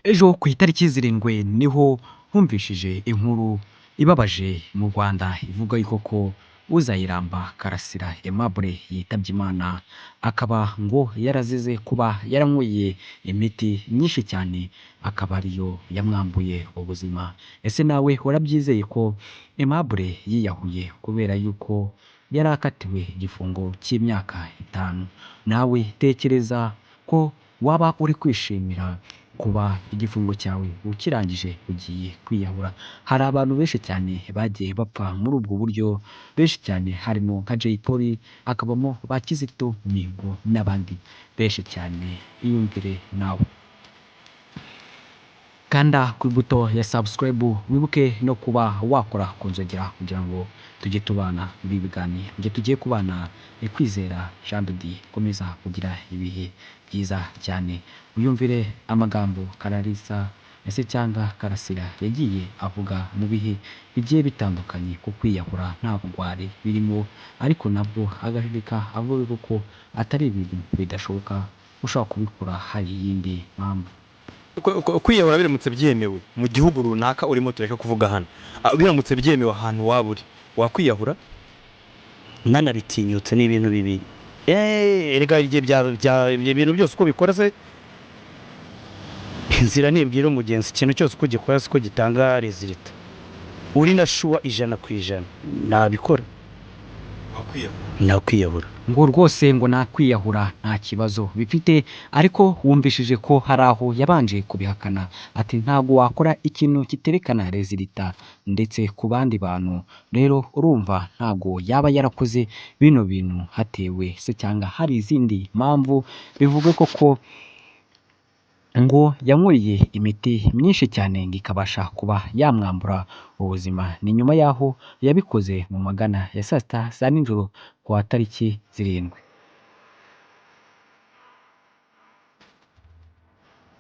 Ejo ku itariki zirindwi niho humvishije inkuru ibabaje mu Rwanda ivuga yuko ko Uzayiramba Karasira Aimable yitabye Imana, akaba ngo yarazize kuba yaranyweye imiti myinshi cyane, akaba ariyo yamwambuye ubuzima. Ese nawe warabyizeye ko Aimable yiyahuye kubera yuko yari akatiwe igifungo cy'imyaka 5? Nawe tekereza ko waba uri kwishimira kuba igifungo cyawe ukirangije ugiye kwiyahura? Hari abantu benshi cyane bagiye bapfa muri ubwo buryo, benshi cyane harimo nka Jay Polly, hakabamo ba Kizito Mihigo n'abandi benshi cyane. Iyumvire nawe. Kanda ku ibuto ya subscribe, wibuke no kuba wakora ku nzogera kugira ngo tujye tubana muri ibi biganiro. Njye tugiye kubana Kwizera Jean de Dieu. Komeza kugira ibihe byiza cyane. Uyumvire amagambo Kararisa ese cyangwa Karasira yagiye avuga mu bihe bigiye bitandukanye ku kwiyahura nta bugwari birimo, ariko nabwo agahirika avuga ko atari ibintu bidashoboka, ushobora kubikora hari iyindi mpamvu. Kwiyahura biramutse byemewe mu gihugu runaka urimo tureka kuvuga hano, biramutse byemewe ahantu waba uri, wakwiyahura? Nanaritinyutse ni ibintu bibiri. Erega ibyo bintu byose uko bikora se, inzira ntibwira umugenzi. Ikintu cyose uko gikora siko gitanga resulta. Uri na shuwa 100% nabikora. Nakwiyahura ngo rwose ngo nakwiyahura nta kibazo bifite, ariko wumvishije ko hari aho yabanje kubihakana ati ntago wakora ikintu kiterekana resulta ndetse ku bandi bantu. Rero urumva ntago yaba yarakoze bino bintu hatewe se cyangwa hari izindi mpamvu. Bivuge koko ngo yanyweye imiti myinshi cyane ngo ikabasha kuba yamwambura ubuzima. Ni nyuma yaho yabikoze mu magana ya saa sita za nijoro ku wa tariki 7.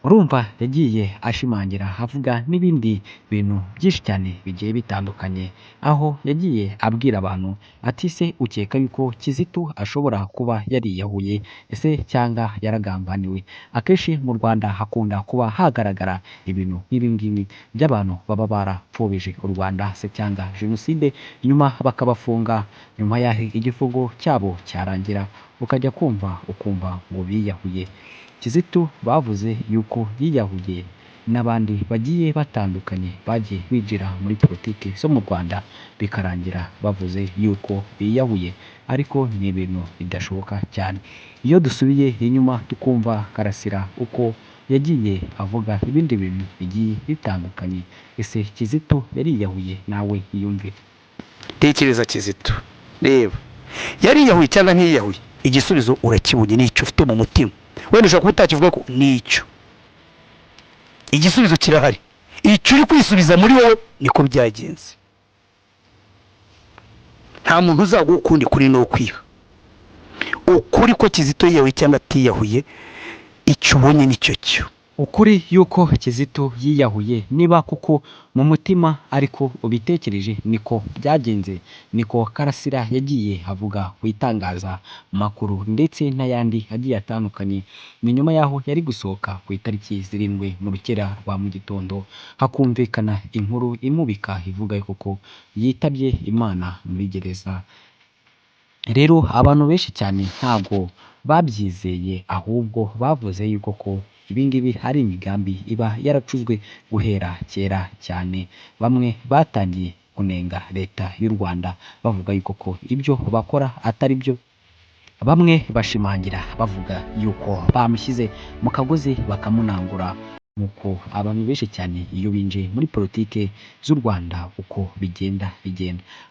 Urumva yagiye ashimangira avuga n'ibindi bintu byinshi cyane bigiye bitandukanye, aho yagiye abwira abantu ati se ukeka yuko Kizito ashobora kuba yariyahuye ese cyangwa yaragambaniwe? Akenshi mu Rwanda hakunda kuba hagaragara ibintu nk'ibi ngibi by'abantu baba barapfobije u Rwanda se cyangwa jenoside, nyuma bakabafunga, nyuma yaho igifungo cyabo cyarangira ukajya kumva ukumva ngo biyahuye. Kizito bavuze yuko yiyahuye, n'abandi bagiye batandukanye bagiye binjira muri politiki zo mu Rwanda bikarangira bavuze yuko biyahuye, ariko ni ibintu bidashoboka cyane. Iyo dusubiye inyuma tukumva Karasira uko yagiye avuga ibindi bintu bigiye bitandukanye, ese Kizito yariyahuye? Nawe yiyumvire. tekereza Kizito, reba yariyahuye cyangwa ntiyahuye, igisubizo urakibonye n'icyo ufite mu mutima. Wenda ushobora kuba utakivuga ko n'icyo, igisubizo kirahari. Icyo uri kwisubiza muri wowe niko byagenze. Nta muntu uzaguha ukundi kuri no kwiha ukuri ko Kizito yiyahuye cyangwa atiyahuye. Icyo ubonye nicyo cyo ukuri yuko Kizito yiyahuye, niba kuko mu mutima ariko ubitekereje niko byagenze, niko Karasira yagiye avuga ku itangaza makuru ndetse n'ayandi agiye atandukanye. Ni nyuma yaho yari gusohoka ku itariki 7 mu rukera rwa mu gitondo, hakumvikana inkuru imubika ivuga koko yitabye Imana muri gereza. Rero abantu benshi cyane ntago babyizeye, ahubwo bavuze yuko ko ibingibi hari imigambi iba yaracuzwe guhera kera cyane. Bamwe batangiye kunenga leta y'u Rwanda bavuga yuko ko ibyo bakora atari byo, bamwe bashimangira bavuga yuko bamushyize mu kagozi bakamunangura. Nuko abantu benshi cyane iyo binjiye muri politike z'u Rwanda uko bigenda.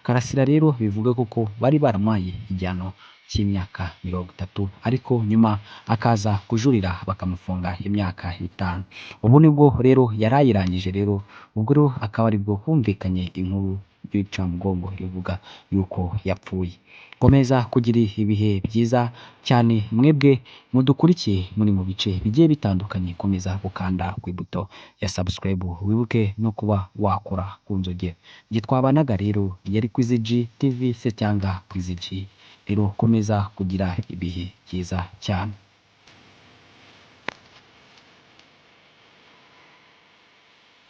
Karasira rero bivuga koko bari baramaye igihano cy'imyaka 30, ariko nyuma akaza kujurira bakamufunga imyaka 5. Ubu nibwo rero yarayirangije. Rero ubwo rero akaba aribwo humvikanye inkuru y'incamugongo ivuga yuko yapfuye. Komeza kugira ibihe byiza cyane mwebwe mudukurikiye muri mu bice bigiye bitandukanye. Komeza gukanda ku ibuto ya subscribe, wibuke no kuba wakora ku nzogera. Njye twabanaga rero yari Kwizi G TV se cyangwa Kwizi G. Rero komeza kugira ibihe byiza cyane.